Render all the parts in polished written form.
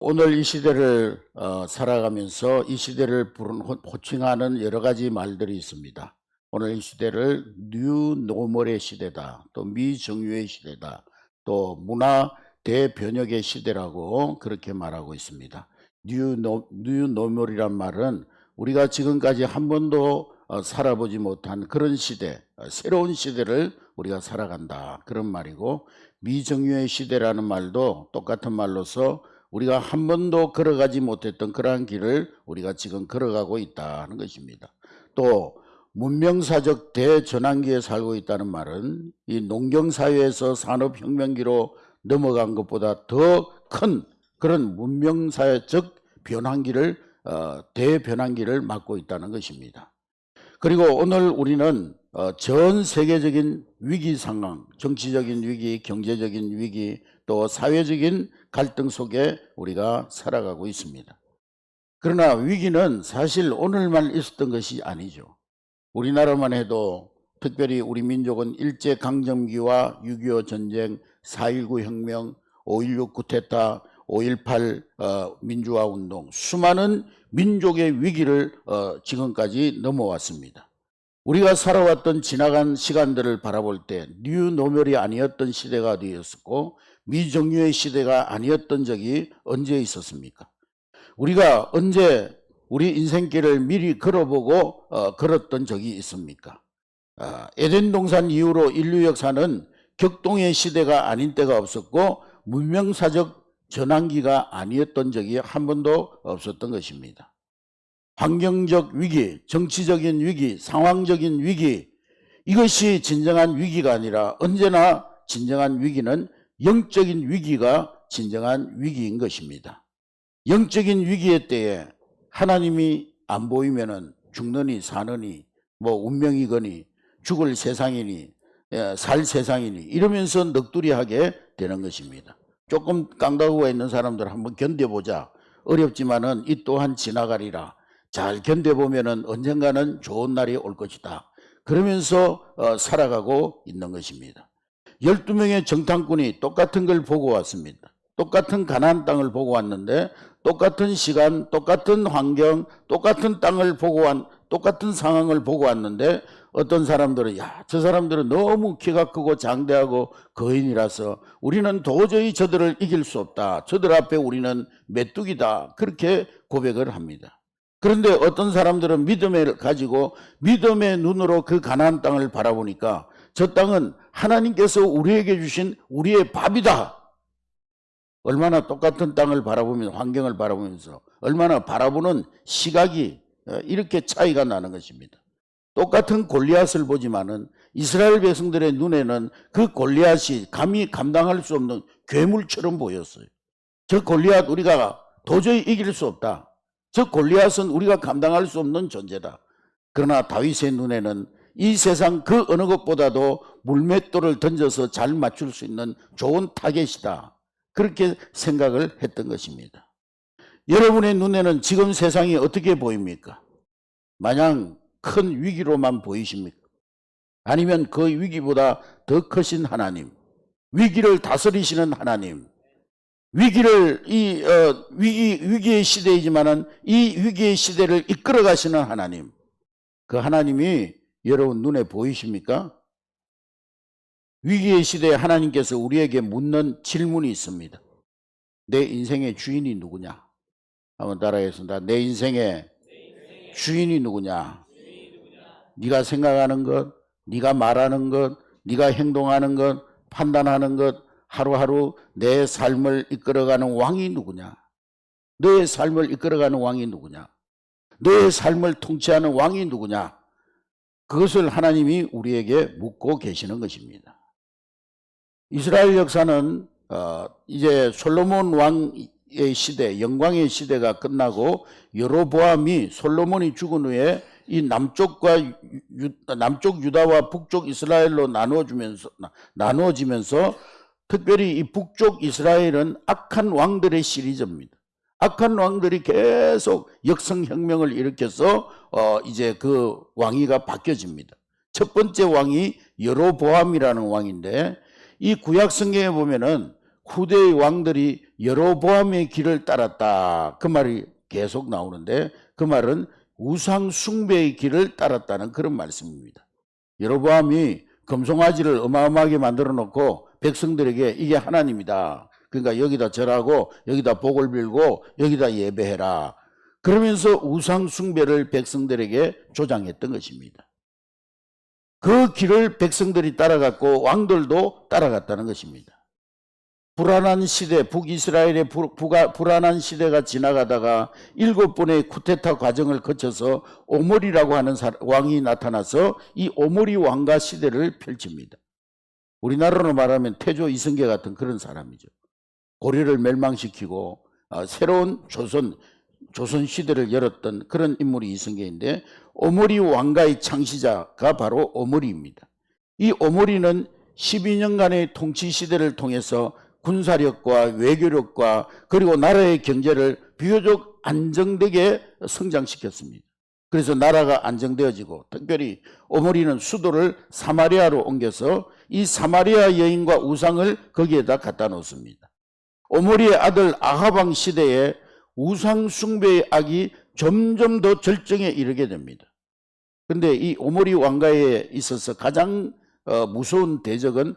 오늘 이 시대를 살아가면서 이 시대를 호칭하는 여러 가지 말들이 있습니다. 오늘 이 시대를 뉴 노멀의 시대다, 또 미정유의 시대다, 또 문화 대변혁의 시대라고 그렇게 말하고 있습니다. 뉴 노멀이란 말은 우리가 지금까지 한 번도 살아보지 못한 그런 시대, 새로운 시대를 우리가 살아간다, 그런 말이고, 미정유의 시대라는 말도 똑같은 말로서 우리가 한 번도 걸어가지 못했던 그러한 길을 우리가 지금 걸어가고 있다는 것입니다. 또 문명사적 대전환기에 살고 있다는 말은 이 농경사회에서 산업혁명기로 넘어간 것보다 더 큰 그런 문명사회적 변환기를 대변환기를 맞고 있다는 것입니다. 그리고 오늘 우리는 전 세계적인 위기 상황, 정치적인 위기, 경제적인 위기, 또 사회적인 갈등 속에 우리가 살아가고 있습니다. 그러나 위기는 사실 오늘만 있었던 것이 아니죠. 우리나라만 해도 특별히 우리 민족은 일제강점기와 6.25 전쟁, 4.19 혁명, 5.16 쿠데타, 5.18 민주화운동, 수많은 민족의 위기를 지금까지 넘어왔습니다. 우리가 살아왔던 지나간 시간들을 바라볼 때 뉴 노멀이 아니었던 시대가 어디였었고 미정유의 시대가 아니었던 적이 언제 있었습니까? 우리가 언제 우리 인생길을 미리 걸어보고 걸었던 적이 있습니까? 에덴 동산 이후로 인류 역사는 격동의 시대가 아닌 때가 없었고 문명사적 전환기가 아니었던 적이 한 번도 없었던 것입니다. 환경적 위기, 정치적인 위기, 상황적인 위기, 이것이 진정한 위기가 아니라 언제나 진정한 위기는 영적인 위기가 진정한 위기인 것입니다. 영적인 위기의 때에 하나님이 안 보이면은 죽느니 사느니 뭐 운명이거니 죽을 세상이니 살 세상이니 이러면서 넋두리하게 되는 것입니다. 조금 깡다구가 있는 사람들 한번 견뎌보자. 어렵지만은 이 또한 지나가리라. 잘 견뎌보면은 언젠가는 좋은 날이 올 것이다. 그러면서 살아가고 있는 것입니다. 12명의 정탐꾼이 똑같은 걸 보고 왔습니다. 똑같은 가나안 땅을 보고 왔는데 똑같은 시간, 똑같은 환경, 똑같은 땅을 보고 똑같은 상황을 보고 왔는데 어떤 사람들은 저 사람들은 너무 키가 크고 장대하고 거인이라서 우리는 도저히 저들을 이길 수 없다. 저들 앞에 우리는 메뚜기다. 그렇게 고백을 합니다. 그런데 어떤 사람들은 믿음을 가지고 믿음의 눈으로 그 가나안 땅을 바라보니까 저 땅은 하나님께서 우리에게 주신 우리의 밥이다. 얼마나 똑같은 땅을 바라보면서 환경을 바라보면서 얼마나 바라보는 시각이 이렇게 차이가 나는 것입니다. 똑같은 골리앗을 보지만은 이스라엘 백성들의 눈에는 그 골리앗이 감히 감당할 수 없는 괴물처럼 보였어요. 저 골리앗 우리가 도저히 이길 수 없다. 저 골리앗은 우리가 감당할 수 없는 존재다. 그러나 다윗의 눈에는 이 세상 그 어느 것보다도 물맷돌을 던져서 잘 맞출 수 있는 좋은 타겟이다. 그렇게 생각을 했던 것입니다. 여러분의 눈에는 지금 세상이 어떻게 보입니까? 마냥 큰 위기로만 보이십니까? 아니면 그 위기보다 더 크신 하나님, 위기를 다스리시는 하나님, 위기를 위기의 시대이지만은 이 위기의 시대를 이끌어 가시는 하나님, 그 하나님이 여러분 눈에 보이십니까? 위기의 시대에 하나님께서 우리에게 묻는 질문이 있습니다. 내 인생의 주인이 누구냐? 한번 따라하겠습니다. 내 인생의 주인이 누구냐? 네가 생각하는 것, 네가 말하는 것, 네가 행동하는 것, 판단하는 것, 하루하루 내 삶을 이끌어가는 왕이 누구냐? 너의 삶을 이끌어가는 왕이 누구냐? 너의 삶을 통치하는 왕이 누구냐? 그것을 하나님이 우리에게 묻고 계시는 것입니다. 이스라엘 역사는 이제 솔로몬 왕의 시대, 영광의 시대가 끝나고 여로보암이 솔로몬이 죽은 후에 이 남쪽 유다와 북쪽 이스라엘로 나누어지면서 특별히 이 북쪽 이스라엘은 악한 왕들의 시리즈입니다. 악한 왕들이 계속 역성혁명을 일으켜서 이제 그 왕위가 바뀌어집니다. 첫 번째 왕이 여로보암이라는 왕인데 이 구약 성경에 보면은 후대의 왕들이 여로보암의 길을 따랐다. 그 말이 계속 나오는데 그 말은 우상 숭배의 길을 따랐다는 그런 말씀입니다. 여로보암이 금송아지를 어마어마하게 만들어 놓고 백성들에게 이게 하나님이다. 그러니까 여기다 절하고 여기다 복을 빌고 여기다 예배해라. 그러면서 우상 숭배를 백성들에게 조장했던 것입니다. 그 길을 백성들이 따라갔고 왕들도 따라갔다는 것입니다. 불안한 시대, 북이스라엘의 불안한 시대가 지나가다가 7번의 쿠데타 과정을 거쳐서 오므리라고 하는 왕이 나타나서 이 오므리 왕가 시대를 펼칩니다. 우리나라로 말하면 태조 이성계 같은 그런 사람이죠. 고려를 멸망시키고 새로운 조선 시대를 열었던 그런 인물이 이성계인데 오므리 왕가의 창시자가 바로 오므리입니다. 이 오므리는 12년간의 통치 시대를 통해서 군사력과 외교력과 그리고 나라의 경제를 비교적 안정되게 성장시켰습니다. 그래서 나라가 안정되어지고 특별히 오므리는 수도를 사마리아로 옮겨서 이 사마리아 여인과 우상을 거기에다 갖다 놓습니다. 오므리의 아들 아합 시대에 우상 숭배의 악이 점점 더 절정에 이르게 됩니다. 그런데 이 오므리 왕가에 있어서 가장 무서운 대적은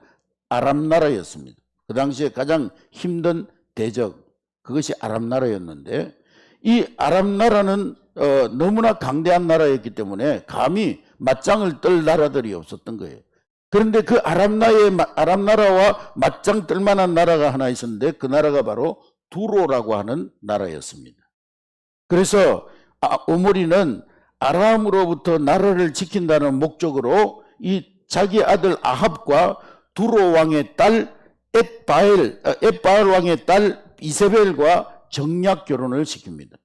아람 나라였습니다. 그 당시에 가장 힘든 대적, 그것이 아람 나라였는데 이 아람 나라는 너무나 강대한 나라였기 때문에 감히 맞짱을 뜰 나라들이 없었던 거예요. 그런데 그 아람 나라와 맞짱 뜰 만한 나라가 하나 있었는데 그 나라가 바로 두로라고 하는 나라였습니다. 그래서 오므리는 아람으로부터 나라를 지킨다는 목적으로 이 자기 아들 아합과 두로 왕의 딸 엣바알 왕의 딸 이세벨과 정략 결혼을 시킵니다.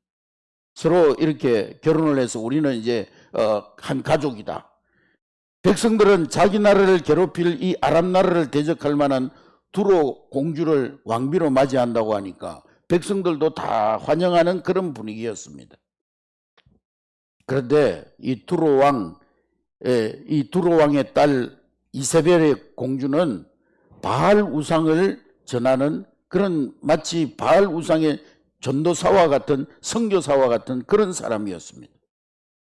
서로 이렇게 결혼을 해서 우리는 이제 한 가족이다. 백성들은 자기 나라를 괴롭힐 이 아람 나라를 대적할 만한 두로 공주를 왕비로 맞이한다고 하니까 백성들도 다 환영하는 그런 분위기였습니다. 그런데 이 두로 왕의 딸 이세벨의 공주는 바알 우상을 전하는 그런 마치 바알 우상의 전도사와 같은 선교사와 같은 그런 사람이었습니다.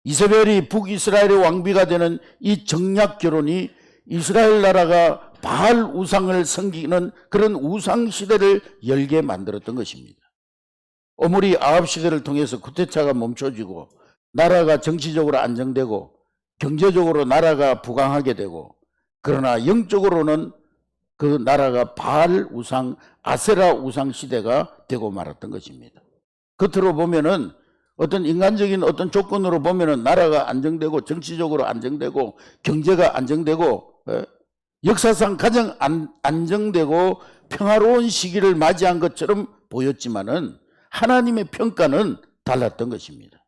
이세벨이 북이스라엘의 왕비가 되는 이 정략 결혼이 이스라엘 나라가 바알 우상을 섬기는 그런 우상 시대를 열게 만들었던 것입니다. 오므리 아합 시대를 통해서 쿠데타가 멈춰지고 나라가 정치적으로 안정되고 경제적으로 나라가 부강하게 되고 그러나 영적으로는 그 나라가 바알 우상, 아세라 우상 시대가 되고 말았던 것입니다. 겉으로 보면은 어떤 인간적인 어떤 조건으로 보면은 나라가 안정되고 정치적으로 안정되고 경제가 안정되고 역사상 가장 안정되고 평화로운 시기를 맞이한 것처럼 보였지만은 하나님의 평가는 달랐던 것입니다.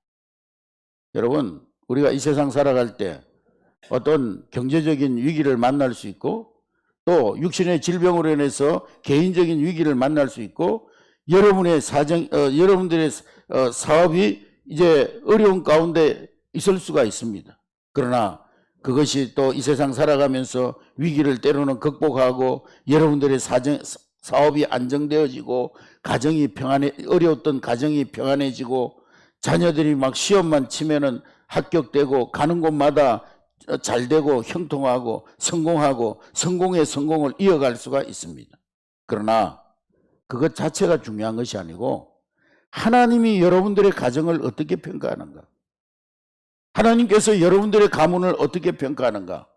여러분, 우리가 이 세상 살아갈 때 어떤 경제적인 위기를 만날 수 있고 또 육신의 질병으로 인해서 개인적인 위기를 만날 수 있고 여러분들의 사업이 이제 어려운 가운데 있을 수가 있습니다. 그러나 그것이 또 이 세상 살아가면서 위기를 때로는 극복하고 여러분들의 사업이 안정되어지고 어려웠던 가정이 평안해지고 자녀들이 막 시험만 치면은 합격되고 가는 곳마다 잘 되고 형통하고 성공하고 성공의 성공을 이어갈 수가 있습니다. 그러나 그것 자체가 중요한 것이 아니고 하나님이 여러분들의 가정을 어떻게 평가하는가? 하나님께서 여러분들의 가문을 어떻게 평가하는가?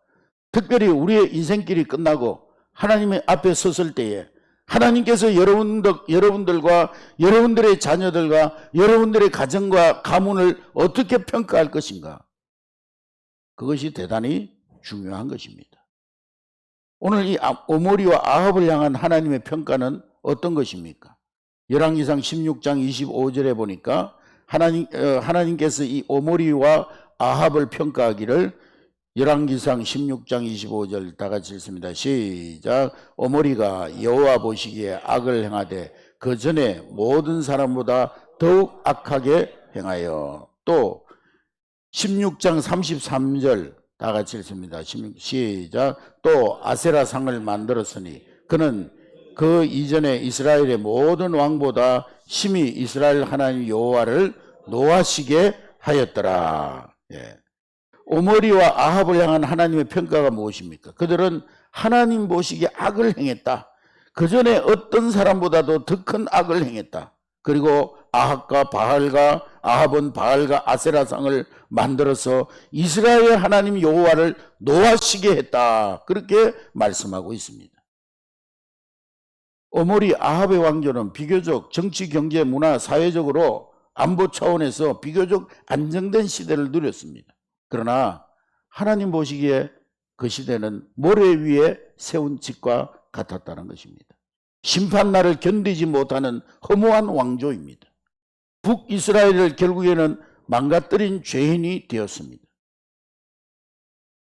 특별히 우리의 인생길이 끝나고 하나님의 앞에 섰을 때에 하나님께서 여러분들과 여러분들의 자녀들과 여러분들의 가정과 가문을 어떻게 평가할 것인가? 그것이 대단히 중요한 것입니다. 오늘 이 오므리와 아합을 향한 하나님의 평가는 어떤 것입니까? 열왕기상 16장 25절에 보니까 하나님께서 이 오므리와 아합을 평가하기를 열왕기상 16장 25절 다 같이 읽습니다. 시작. 오므리가 여호와 보시기에 악을 행하되 그 전에 모든 사람보다 더욱 악하게 행하여 또 16장 33절 다 같이 읽습니다. 시작. 또 아세라상을 만들었으니 그는 그 이전에 이스라엘의 모든 왕보다 심히 이스라엘 하나님 여호와를 노하시게 하였더라. 예. 오므리와 아합을 향한 하나님의 평가가 무엇입니까? 그들은 하나님 보시기에 악을 행했다. 그 전에 어떤 사람보다도 더 큰 악을 행했다. 그리고 아합은 바알과 아세라상을 만들어서 이스라엘 하나님 여호와를 노하시게 했다. 그렇게 말씀하고 있습니다. 오므리 아합의 왕조는 비교적 정치, 경제, 문화, 사회적으로 안보 차원에서 비교적 안정된 시대를 누렸습니다. 그러나 하나님 보시기에 그 시대는 모래 위에 세운 집과 같았다는 것입니다. 심판날을 견디지 못하는 허무한 왕조입니다. 북이스라엘을 결국에는 망가뜨린 죄인이 되었습니다.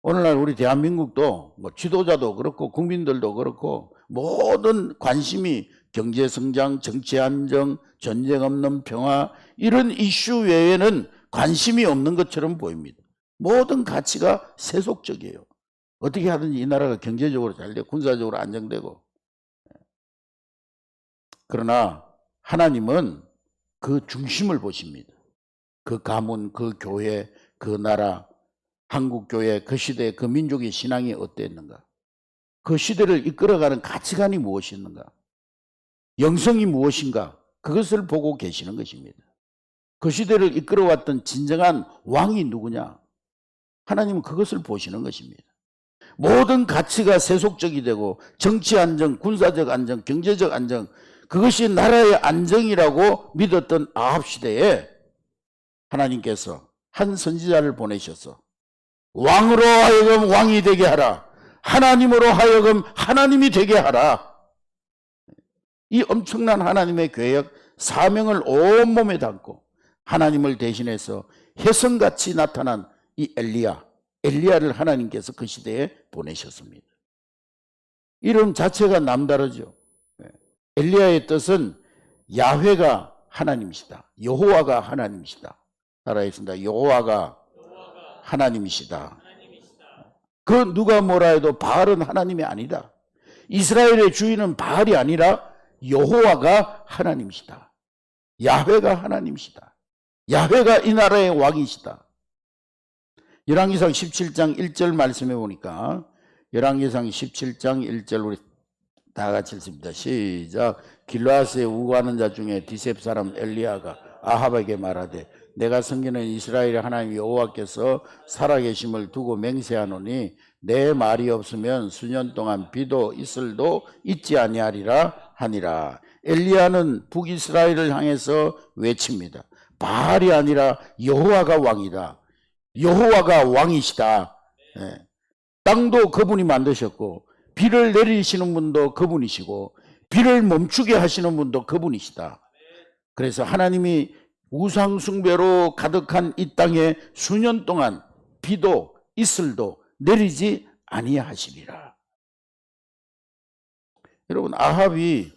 오늘날 우리 대한민국도 지도자도 그렇고 국민들도 그렇고 모든 관심이 경제성장, 정치안정, 전쟁 없는 평화 이런 이슈 외에는 관심이 없는 것처럼 보입니다. 모든 가치가 세속적이에요. 어떻게 하든지 이 나라가 경제적으로 잘 되고 군사적으로 안정되고. 그러나 하나님은 그 중심을 보십니다. 그 가문, 그 교회, 그 나라, 한국교회, 그 시대, 그 민족의 신앙이 어땠는가? 그 시대를 이끌어가는 가치관이 무엇이었는가? 영성이 무엇인가? 그것을 보고 계시는 것입니다. 그 시대를 이끌어왔던 진정한 왕이 누구냐? 하나님은 그것을 보시는 것입니다. 모든 가치가 세속적이 되고 정치 안정, 군사적 안정, 경제적 안정 그것이 나라의 안정이라고 믿었던 아합 시대에 하나님께서 한 선지자를 보내셔서 왕으로 하여금 왕이 되게 하라. 하나님으로 하여금 하나님이 되게 하라. 이 엄청난 하나님의 계획, 사명을 온몸에 담고 하나님을 대신해서 혜성같이 나타난 이 엘리야를 하나님께서 그 시대에 보내셨습니다. 이름 자체가 남다르죠. 엘리야의 뜻은 야훼가 하나님이시다. 여호와가 하나님이시다. 따라했습니다. 여호와가 하나님이시다. 그 누가 뭐라 해도 바알은 하나님이 아니다. 이스라엘의 주인은 바알이 아니라 여호와가 하나님이시다. 야훼가 하나님이시다. 야훼가 이 나라의 왕이시다. 열왕기상 17장 1절 말씀해 보니까 열왕기상 17장 1절 우리 다 같이 읽습니다. 시작. 길르앗에 우고하는 자 중에 디셉 사람 엘리야가 아합에게 말하되 내가 섬기는 이스라엘의 하나님 여호와께서 살아계심을 두고 맹세하노니 내 말이 없으면 수년 동안 비도 이슬도 있지 아니하리라 하니라. 엘리야는 북이스라엘을 향해서 외칩니다. 바알이 아니라 여호와가 왕이다. 여호와가 왕이시다. 예. 땅도 그분이 만드셨고 비를 내리시는 분도 그분이시고 비를 멈추게 하시는 분도 그분이시다. 그래서 하나님이 우상 숭배로 가득한 이 땅에 수년 동안 비도 이슬도 내리지 아니하시리라. 여러분 아합이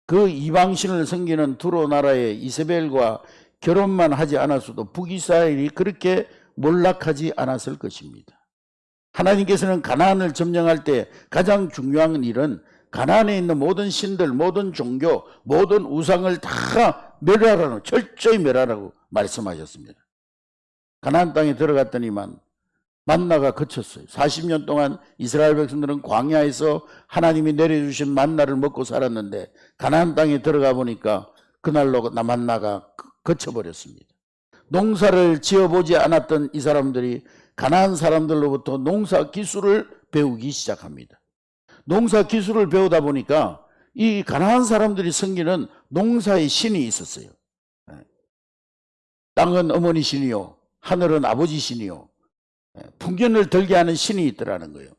그 이방신을 섬기는 두로 나라의 이세벨과 결혼만 하지 않았어도 북이스라엘이 그렇게 몰락하지 않았을 것입니다. 하나님께서는 가나안을 점령할 때 가장 중요한 일은 가나안에 있는 모든 신들, 모든 종교, 모든 우상을 다 멸하라고, 철저히 멸하라고 말씀하셨습니다. 가나안 땅에 들어갔더니만 만나가 그쳤어요. 40년 동안 이스라엘 백성들은 광야에서 하나님이 내려주신 만나를 먹고 살았는데 가나안 땅에 들어가 보니까 그날로 만나가 그쳐버렸습니다. 농사를 지어보지 않았던 이 사람들이 가나안 사람들로부터 농사 기술을 배우기 시작합니다. 농사 기술을 배우다 보니까 이 가나안 사람들이 섬기는 농사의 신이 있었어요. 땅은 어머니 신이요, 하늘은 아버지 신이요, 풍년을 들게 하는 신이 있더라는 거예요.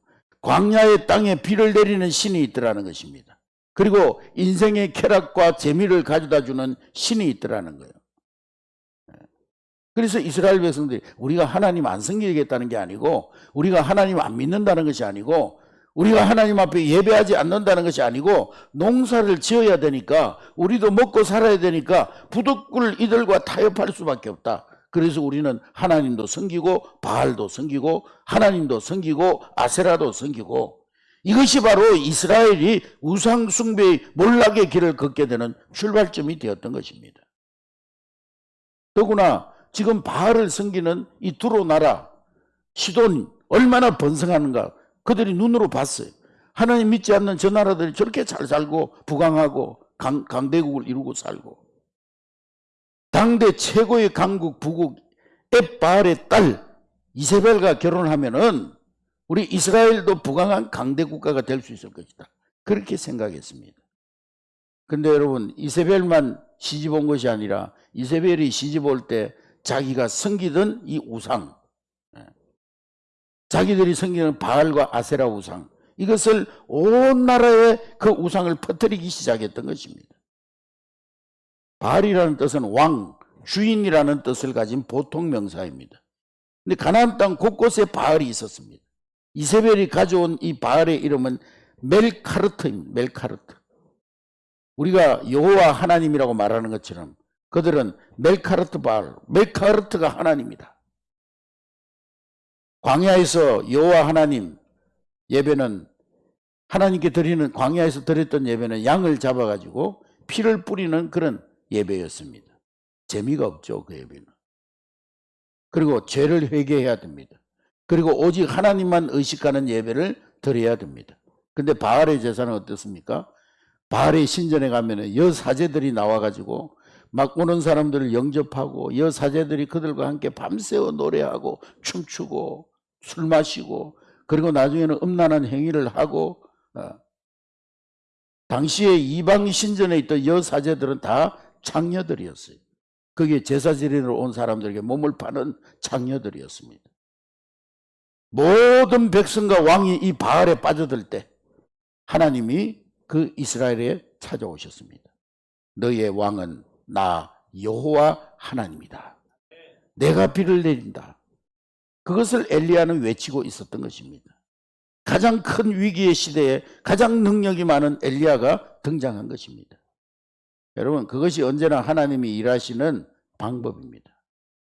광야의 땅에 비를 내리는 신이 있더라는 것입니다. 그리고 인생의 쾌락과 재미를 가져다 주는 신이 있더라는 거예요. 그래서 이스라엘 백성들이 우리가 하나님 안 섬기겠다는 게 아니고 우리가 하나님 안 믿는다는 것이 아니고 우리가 하나님 앞에 예배하지 않는다는 것이 아니고 농사를 지어야 되니까 우리도 먹고 살아야 되니까 부득불 이들과 타협할 수밖에 없다. 그래서 우리는 하나님도 섬기고 바알도 섬기고 하나님도 섬기고 아세라도 섬기고 이것이 바로 이스라엘이 우상 숭배의 몰락의 길을 걷게 되는 출발점이 되었던 것입니다. 더구나 지금 바알을 섬기는 이 두로 나라 시돈 얼마나 번성하는가 그들이 눈으로 봤어요. 하나님 믿지 않는 저 나라들이 저렇게 잘 살고 부강하고 강대국을 이루고 살고, 당대 최고의 강국 부국 엣바알의 딸 이세벨과 결혼하면은 우리 이스라엘도 부강한 강대 국가가 될 수 있을 것이다, 그렇게 생각했습니다. 근데 여러분, 이세벨만 시집 온 것이 아니라 이세벨이 시집 올 때 자기가 섬기던 이 우상, 자기들이 섬기는 바알과 아세라 우상, 이것을 온 나라에 그 우상을 퍼뜨리기 시작했던 것입니다. 바알이라는 뜻은 왕, 주인이라는 뜻을 가진 보통 명사입니다. 근데 가나안 땅 곳곳에 바알이 있었습니다. 이세벨이 가져온 이 바알의 이름은 멜카르트입니다. 멜카르트. 우리가 여호와 하나님이라고 말하는 것처럼 그들은 멜카르트 바알, 멜카르트가 하나님이다. 광야에서 여호와 하나님 예배는, 하나님께 드리는, 광야에서 드렸던 예배는 양을 잡아가지고 피를 뿌리는 그런 예배였습니다. 재미가 없죠, 그 예배는. 그리고 죄를 회개해야 됩니다. 그리고 오직 하나님만 의식하는 예배를 드려야 됩니다. 근데 바알의 제사는 어떻습니까? 바알의 신전에 가면 여사제들이 나와가지고 막 오는 사람들을 영접하고, 여사제들이 그들과 함께 밤새워 노래하고 춤추고 술 마시고, 그리고 나중에는 음란한 행위를 하고, 당시에 이방 신전에 있던 여사제들은 다 창녀들이었어요. 그게 제사 지내러 온 사람들에게 몸을 파는 창녀들이었습니다. 모든 백성과 왕이 이 바알에 빠져들 때 하나님이 그 이스라엘에 찾아오셨습니다. 너의 왕은 나 여호와 하나님이다. 내가 비를 내린다. 그것을 엘리야는 외치고 있었던 것입니다. 가장 큰 위기의 시대에 가장 능력이 많은 엘리야가 등장한 것입니다. 여러분, 그것이 언제나 하나님이 일하시는 방법입니다.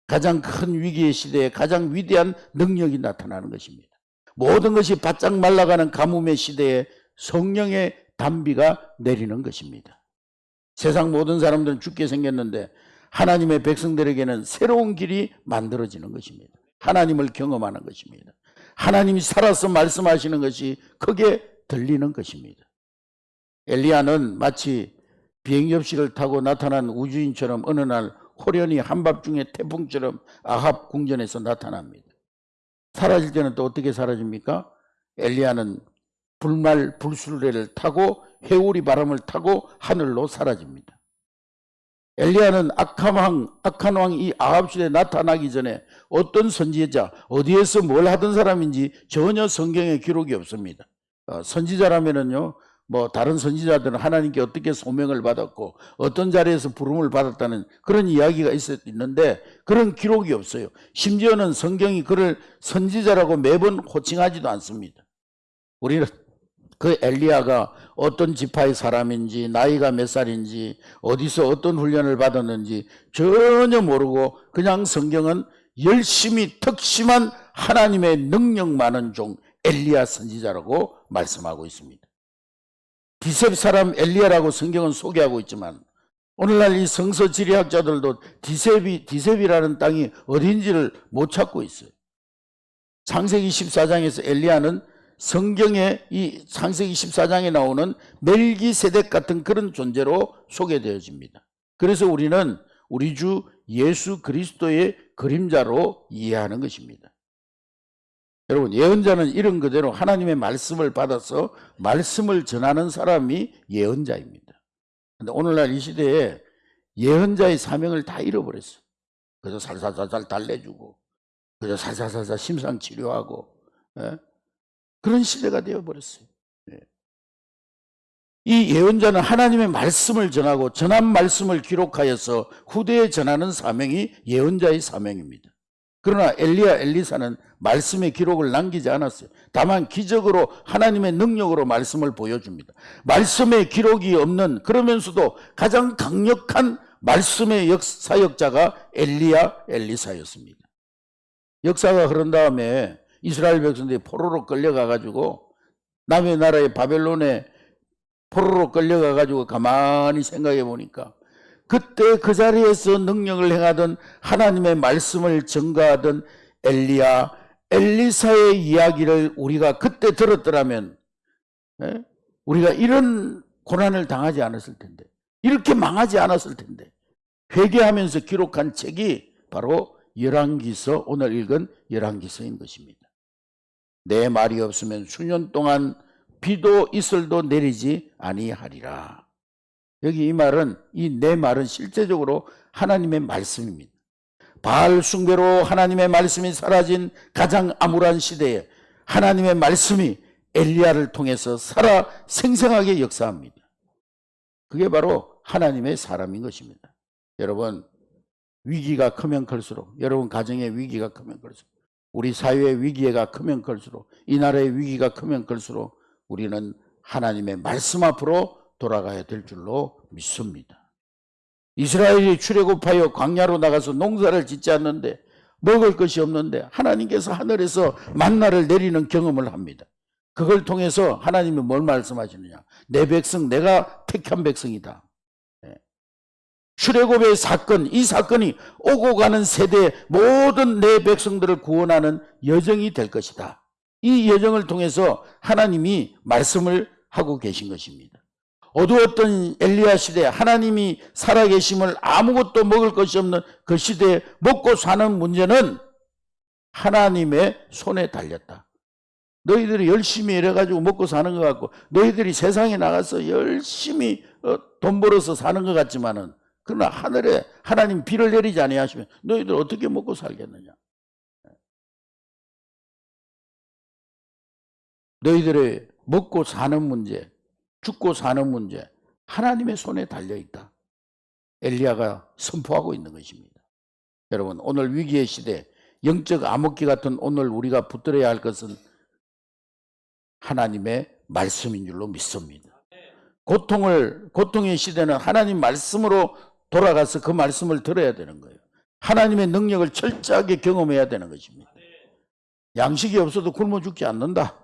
가장 큰 위기의 시대에 가장 위대한 능력이 나타나는 것입니다. 모든 것이 바짝 말라가는 가뭄의 시대에 성령의 단비가 내리는 것입니다. 세상 모든 사람들은 죽게 생겼는데 하나님의 백성들에게는 새로운 길이 만들어지는 것입니다. 하나님을 경험하는 것입니다. 하나님이 살아서 말씀하시는 것이 크게 들리는 것입니다. 엘리야는 마치 비행접시를 타고 나타난 우주인처럼 어느 날 호련히 한밤중에 태풍처럼 아합 궁전에서 나타납니다. 사라질 때는 또 어떻게 사라집니까? 엘리야는 불술래를 타고 회오리 바람을 타고 하늘로 사라집니다. 엘리야는 악한 왕 이 아합 시대에 나타나기 전에 어떤 선지자, 어디에서 뭘 하던 사람인지 전혀 성경에 기록이 없습니다. 선지자라면은요, 다른 선지자들은 하나님께 어떻게 소명을 받았고 어떤 자리에서 부름을 받았다는 그런 이야기가 있는데 그런 기록이 없어요. 심지어는 성경이 그를 선지자라고 매번 호칭하지도 않습니다. 우리는 그 엘리야가 어떤 지파의 사람인지, 나이가 몇 살인지, 어디서 어떤 훈련을 받았는지 전혀 모르고 그냥 성경은 열심히 특심한 하나님의 능력 많은 종 엘리야 선지자라고 말씀하고 있습니다. 디셉 사람 엘리야라고 성경은 소개하고 있지만 오늘날 이 성서 지리학자들도 디셉이라는 땅이 어딘지를 못 찾고 있어요. 창세기 14장에서 엘리야는 성경의 이 창세기 14장에 나오는 멜기세덱 같은 그런 존재로 소개되어집니다. 그래서 우리는 우리 주 예수 그리스도의 그림자로 이해하는 것입니다. 여러분, 예언자는 이런 그대로 하나님의 말씀을 받아서 말씀을 전하는 사람이 예언자입니다. 그런데 오늘날 이 시대에 예언자의 사명을 다 잃어버렸어요. 그래서 살살살살 달래주고, 그래서 살살살살 심상치료하고, 그런 시대가 되어버렸어요. 이 예언자는 하나님의 말씀을 전하고 전한 말씀을 기록하여서 후대에 전하는 사명이 예언자의 사명입니다. 그러나 엘리야, 엘리사는 말씀의 기록을 남기지 않았어요. 다만 기적으로 하나님의 능력으로 말씀을 보여줍니다. 말씀의 기록이 없는, 그러면서도 가장 강력한 말씀의 사역자가 엘리야, 엘리사였습니다. 역사가 흐른 다음에 이스라엘 백성들이 포로로 끌려가가지고 남의 나라의 바벨론에 포로로 끌려가가지고 가만히 생각해 보니까 그때 그 자리에서 능력을 행하던 하나님의 말씀을 전가하던 엘리야, 엘리사의 이야기를 우리가 그때 들었더라면 우리가 이런 고난을 당하지 않았을 텐데, 이렇게 망하지 않았을 텐데, 회개하면서 기록한 책이 바로 열왕기서, 오늘 읽은 열왕기서인 것입니다. 내 말이 없으면 수년 동안 비도 이슬도 내리지 아니하리라. 여기 이 말은, 이 내 말은 실제적으로 하나님의 말씀입니다. 바알 숭배로 하나님의 말씀이 사라진 가장 암울한 시대에 하나님의 말씀이 엘리야를 통해서 살아 생생하게 역사합니다. 그게 바로 하나님의 사람인 것입니다. 여러분, 위기가 크면 클수록, 여러분 가정의 위기가 크면 클수록, 우리 사회의 위기가 크면 클수록, 이 나라의 위기가 크면 클수록 우리는 하나님의 말씀 앞으로 돌아가야 될 줄로 믿습니다. 이스라엘이 출애굽하여 광야로 나가서 농사를 짓지 않는데, 먹을 것이 없는데 하나님께서 하늘에서 만나를 내리는 경험을 합니다. 그걸 통해서 하나님이 뭘 말씀하시느냐? 내 백성, 내가 택한 백성이다. 출애굽의 사건, 이 사건이 오고 가는 세대의 모든 내 백성들을 구원하는 여정이 될 것이다. 이 여정을 통해서 하나님이 말씀을 하고 계신 것입니다. 어두웠던 엘리야 시대, 하나님이 살아계심을 아무것도 먹을 것이 없는 그 시대에 먹고 사는 문제는 하나님의 손에 달렸다. 너희들이 열심히 일해가지고 먹고 사는 것 같고, 너희들이 세상에 나가서 열심히 돈 벌어서 사는 것 같지만은, 그러나 하늘에 하나님 비를 내리지 아니하시면 너희들 어떻게 먹고 살겠느냐? 너희들의 먹고 사는 문제, 죽고 사는 문제, 하나님의 손에 달려있다. 엘리야가 선포하고 있는 것입니다. 여러분, 오늘 위기의 시대, 영적 암흑기 같은 오늘 우리가 붙들어야 할 것은 하나님의 말씀인 줄로 믿습니다. 고통의 시대는 하나님 말씀으로 돌아가서 그 말씀을 들어야 되는 거예요. 하나님의 능력을 철저하게 경험해야 되는 것입니다. 양식이 없어도 굶어 죽지 않는다.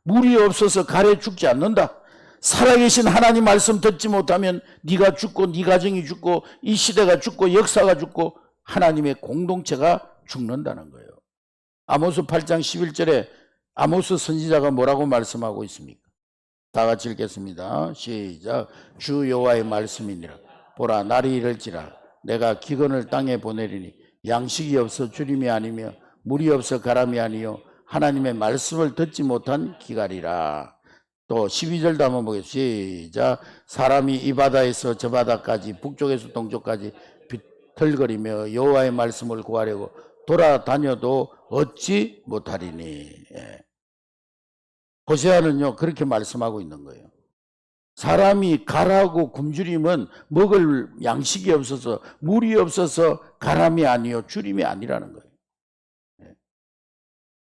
물이 없어서 가래 죽지 않는다. 살아계신 하나님 말씀 듣지 못하면 네가 죽고 네 가정이 죽고 이 시대가 죽고 역사가 죽고 하나님의 공동체가 죽는다는 거예요. 아모스 8장 11절에 아모스 선지자가 뭐라고 말씀하고 있습니까? 다 같이 읽겠습니다. 시작. 주 여호와의 말씀이니라. 보라, 날이 이를지라 내가 기근을 땅에 보내리니 양식이 없어 주림이 아니며 물이 없어 가람이 아니요 하나님의 말씀을 듣지 못한 기갈이라. 또 12절도 한번 보겠습니다. 시작. 사람이 이 바다에서 저 바다까지 북쪽에서 동쪽까지 비틀거리며 여호와의 말씀을 구하려고 돌아다녀도 얻지 못하리니. 호세아는요 그렇게 말씀하고 있는 거예요. 사람이 가라고 굶주림은 먹을 양식이 없어서 물이 없어서 가람이 아니요 주림이 아니라는 거예요.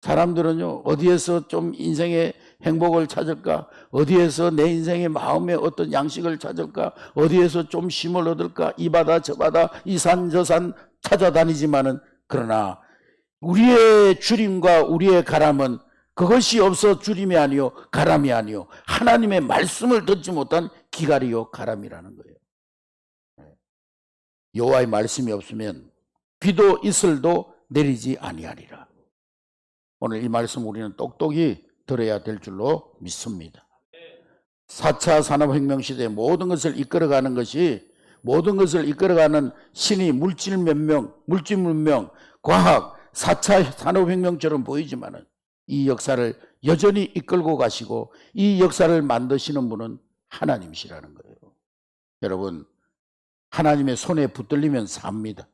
사람들은요 어디에서 좀 인생의 행복을 찾을까, 어디에서 내 인생의 마음의 어떤 양식을 찾을까, 어디에서 좀 쉼을 얻을까, 이 바다 저 바다 이 산 저 산 찾아다니지만은, 그러나 우리의 주림과 우리의 가람은 그것이 없어 주림이 아니요 가람이 아니요 하나님의 말씀을 듣지 못한 기갈이요 가람이라는 거예요. 여호와의 말씀이 없으면 비도 이슬도 내리지 아니하리라. 오늘 이 말씀 우리는 똑똑히 들어야 될 줄로 믿습니다. 4차 산업혁명 시대에 모든 것을 이끌어가는 것이, 모든 것을 이끌어가는 신이 물질 문명, 과학, 4차 산업혁명처럼 보이지만은 이 역사를 여전히 이끌고 가시고 이 역사를 만드시는 분은 하나님이시라는 거예요. 여러분, 하나님의 손에 붙들리면 삽니다.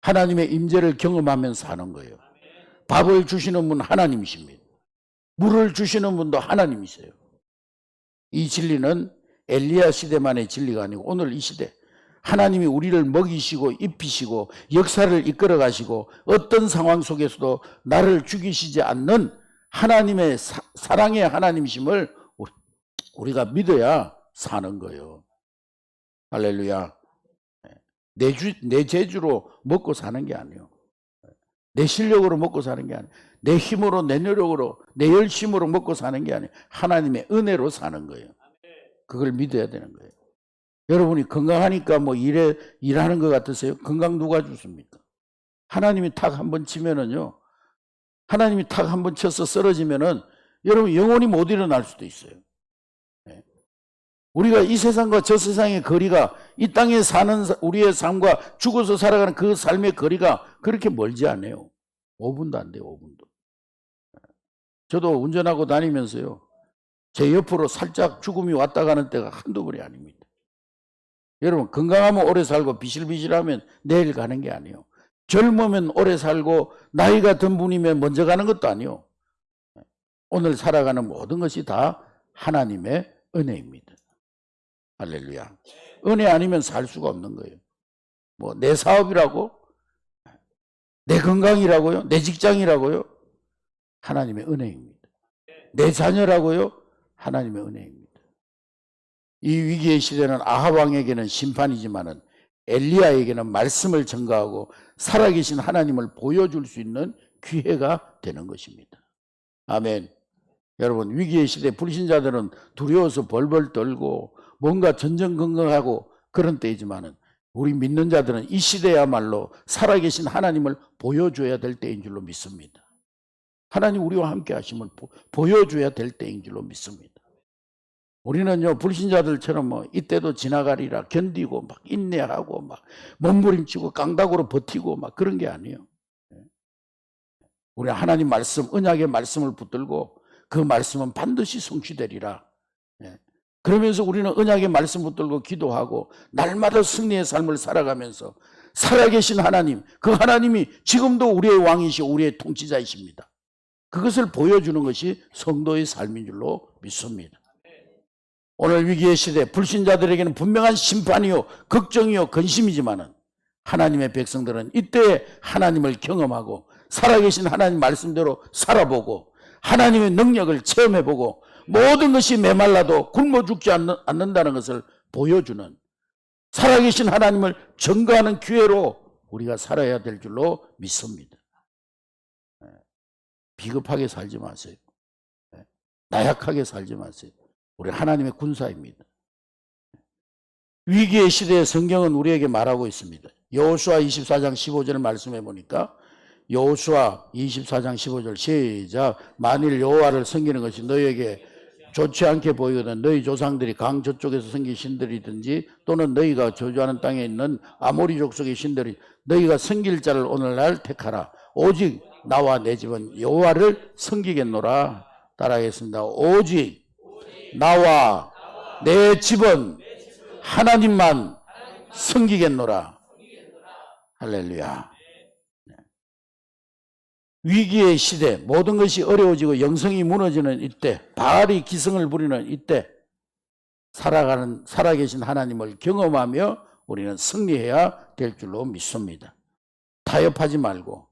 하나님의 임재를 경험하면 사는 거예요. 밥을 주시는 분 하나님이십니다. 물을 주시는 분도 하나님이세요. 이 진리는 엘리야 시대만의 진리가 아니고 오늘 이 시대 하나님이 우리를 먹이시고 입히시고 역사를 이끌어 가시고 어떤 상황 속에서도 나를 죽이시지 않는 하나님의 사랑의 하나님이심을 우리가 믿어야 사는 거예요. 할렐루야. 내 재주로 먹고 사는 게 아니에요. 내 실력으로 먹고 사는 게 아니에요. 내 힘으로, 내 노력으로, 내 열심으로 먹고 사는 게 아니에요. 하나님의 은혜로 사는 거예요. 그걸 믿어야 되는 거예요. 여러분이 건강하니까 뭐 일하는 것 같으세요? 건강 누가 주십니까? 하나님이 탁 한번 치면은요, 하나님이 탁 한번 쳐서 쓰러지면은 여러분 영원히 못 일어날 수도 있어요. 우리가 이 세상과 저 세상의 거리가, 이 땅에 사는 우리의 삶과 죽어서 살아가는 그 삶의 거리가 그렇게 멀지 않아요. 5분도 안 돼요. 5분도. 저도 운전하고 다니면서요, 제 옆으로 살짝 죽음이 왔다 가는 때가 한두 번이 아닙니다. 여러분, 건강하면 오래 살고 비실비실하면 내일 가는 게 아니에요. 젊으면 오래 살고 나이가 든 분이면 먼저 가는 것도 아니에요. 오늘 살아가는 모든 것이 다 하나님의 은혜입니다. 할렐루야. 은혜 아니면 살 수가 없는 거예요. 뭐 내 사업이라고? 내 건강이라고요? 내 직장이라고요? 하나님의 은혜입니다. 내 자녀라고요? 하나님의 은혜입니다. 이 위기의 시대는 아합 왕에게는 심판이지만은 엘리야에게는 말씀을 전가하고 살아계신 하나님을 보여줄 수 있는 기회가 되는 것입니다. 아멘. 여러분, 위기의 시대 불신자들은 두려워서 벌벌 떨고 뭔가 전전긍긍하고 그런 때이지만은 우리 믿는 자들은 이 시대야말로 살아계신 하나님을 보여줘야 될 때인 줄로 믿습니다. 하나님 우리와 함께 하심을 보여줘야 될 때인 줄로 믿습니다. 우리는요, 불신자들처럼 뭐 이때도 지나가리라 견디고 막 인내하고 막 몸부림치고 깡다구로 버티고 막 그런 게 아니에요. 우리 하나님 말씀, 언약의 말씀을 붙들고 그 말씀은 반드시 성취되리라. 그러면서 우리는 언약의 말씀 붙들고 기도하고 날마다 승리의 삶을 살아가면서 살아계신 하나님, 그 하나님이 지금도 우리의 왕이시고 우리의 통치자이십니다. 그것을 보여주는 것이 성도의 삶인 줄로 믿습니다. 오늘 위기의 시대 불신자들에게는 분명한 심판이요 걱정이요 근심이지만은 하나님의 백성들은 이때 하나님을 경험하고 살아계신 하나님 말씀대로 살아보고 하나님의 능력을 체험해보고 모든 것이 메말라도 굶어 죽지 않는다는 것을 보여주는 살아계신 하나님을 증거하는 기회로 우리가 살아야 될 줄로 믿습니다. 비겁하게 살지 마세요. 나약하게 살지 마세요. 우리 하나님의 군사입니다. 위기의 시대에 성경은 우리에게 말하고 있습니다. 여호수아 24장 15절을 말씀해 보니까 여호수아 24장 15절 시작. 만일 여호와를 섬기는 것이 너희에게 좋지 않게 보이거든 너희 조상들이 강 저쪽에서 섬긴 신들이든지 또는 너희가 거주하는 땅에 있는 아모리 족속의 신들이 너희가 섬길 자를 오늘날 택하라. 오직 나와 내 집은 여호와를 섬기겠노라. 따라하겠습니다. 오직 나와 내 집은 하나님만 섬기겠노라. 할렐루야. 위기의 시대, 모든 것이 어려워지고 영성이 무너지는 이때, 바알이 기승을 부리는 이때 살아계신 하나님을 경험하며 우리는 승리해야 될 줄로 믿습니다. 타협하지 말고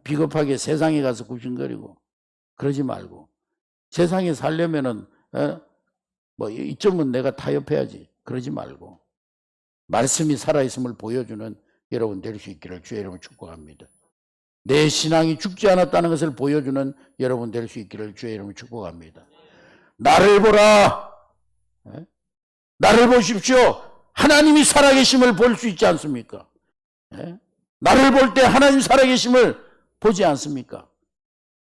비겁하게 세상에 가서 굽신거리고 그러지 말고 세상에 살려면은 뭐 이쯤은 내가 타협해야지 그러지 말고 말씀이 살아있음을 보여주는 여러분 될 수 있기를 주의 이름으로 축복합니다. 내 신앙이 죽지 않았다는 것을 보여주는 여러분 될 수 있기를 주의 이름으로 축복합니다. 나를 보라. 나를 보십시오. 하나님이 살아계심을 볼 수 있지 않습니까? 나를 볼 때 하나님 살아계심을 보지 않습니까?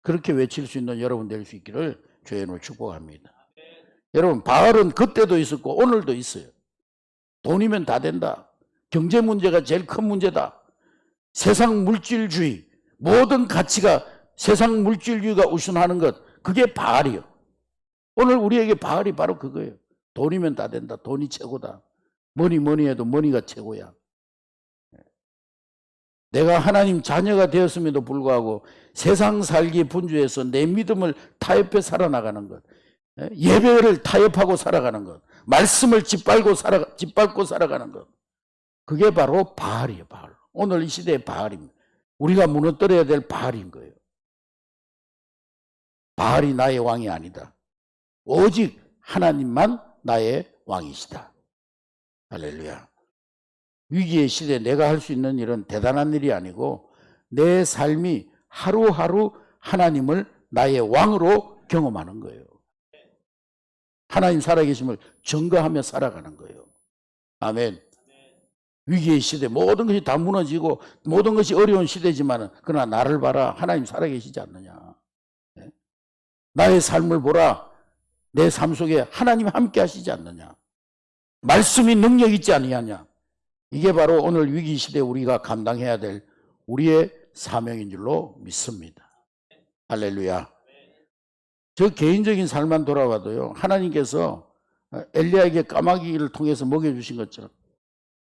그렇게 외칠 수 있는 여러분 될 수 있기를 주의 이름으로 축복합니다. 여러분, 바알은 그때도 있었고 오늘도 있어요. 돈이면 다 된다. 경제 문제가 제일 큰 문제다. 세상 물질주의, 모든 가치가 세상 물질주의가 우선하는 것, 그게 바알이요. 오늘 우리에게 바알이 바로 그거예요. 돈이면 다 된다. 돈이 최고다. 뭐니 해도 머니가 최고야. 내가 하나님 자녀가 되었음에도 불구하고 세상 살기 분주해서 내 믿음을 타협해 살아나가는 것, 예배를 타협하고 살아가는 것, 말씀을 짓밟고 살아가는 것, 그게 바로 바알이에요. 바알. 오늘 이 시대의 바알입니다. 우리가 무너뜨려야 될 바알인 거예요. 바알이 나의 왕이 아니다. 오직 하나님만 나의 왕이시다. 할렐루야. 위기의 시대에 내가 할 수 있는 일은 대단한 일이 아니고 내 삶이 하루하루 하나님을 나의 왕으로 경험하는 거예요. 하나님 살아계심을 증거하며 살아가는 거예요. 아멘. 위기의 시대, 모든 것이 다 무너지고 모든 것이 어려운 시대지만 그러나 나를 봐라, 하나님 살아계시지 않느냐. 나의 삶을 보라, 내 삶 속에 하나님 함께 하시지 않느냐. 말씀이 능력 있지 아니하냐. 이게 바로 오늘 위기 시대에 우리가 감당해야 될 우리의 사명인 줄로 믿습니다. 할렐루야. 저 개인적인 삶만 돌아봐도요, 하나님께서 엘리야에게 까마귀를 통해서 먹여주신 것처럼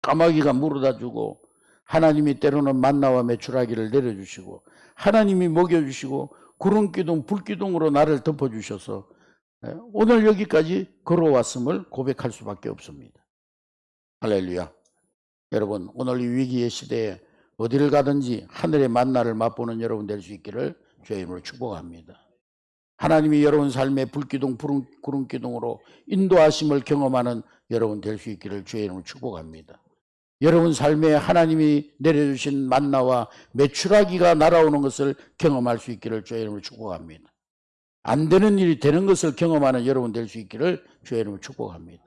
까마귀가 물어다 주고, 하나님이 때로는 만나와 메추라기를 내려주시고, 하나님이 먹여주시고, 구름기둥 불기둥으로 나를 덮어주셔서 오늘 여기까지 걸어왔음을 고백할 수밖에 없습니다. 할렐루야. 여러분, 오늘 이 위기의 시대에 어디를 가든지 하늘의 만나를 맛보는 여러분 될 수 있기를 주의 이름으로 축복합니다. 하나님이 여러분 삶의 불기둥 구름기둥으로 인도하심을 경험하는 여러분 될 수 있기를 주의 이름으로 축복합니다. 여러분 삶에 하나님이 내려주신 만나와 메추라기가 날아오는 것을 경험할 수 있기를 주의 이름으로 축복합니다. 안 되는 일이 되는 것을 경험하는 여러분 될 수 있기를 주의 이름으로 축복합니다.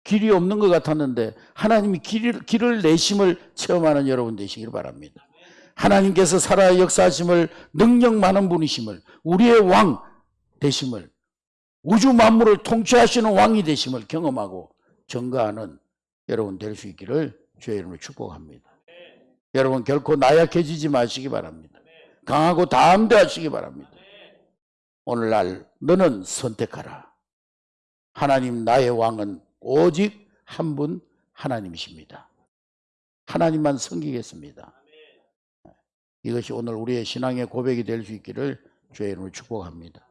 길이 없는 것 같았는데 하나님이 길을 내심을 체험하는 여러분 되시길 바랍니다. 하나님께서 살아 역사하심을, 능력 많은 분이심을, 우리의 왕 되심을, 우주 만물을 통치하시는 왕이 되심을 경험하고 증거하는 여러분 될 수 있기를 주의 이름으로 축복합니다. 여러분 결코 나약해지지 마시기 바랍니다. 강하고 담대하시기 바랍니다. 오늘날 너는 선택하라. 하나님 나의 왕은 오직 한 분 하나님이십니다. 하나님만 섬기겠습니다. 이것이 오늘 우리의 신앙의 고백이 될 수 있기를 주의 이름으로 축복합니다.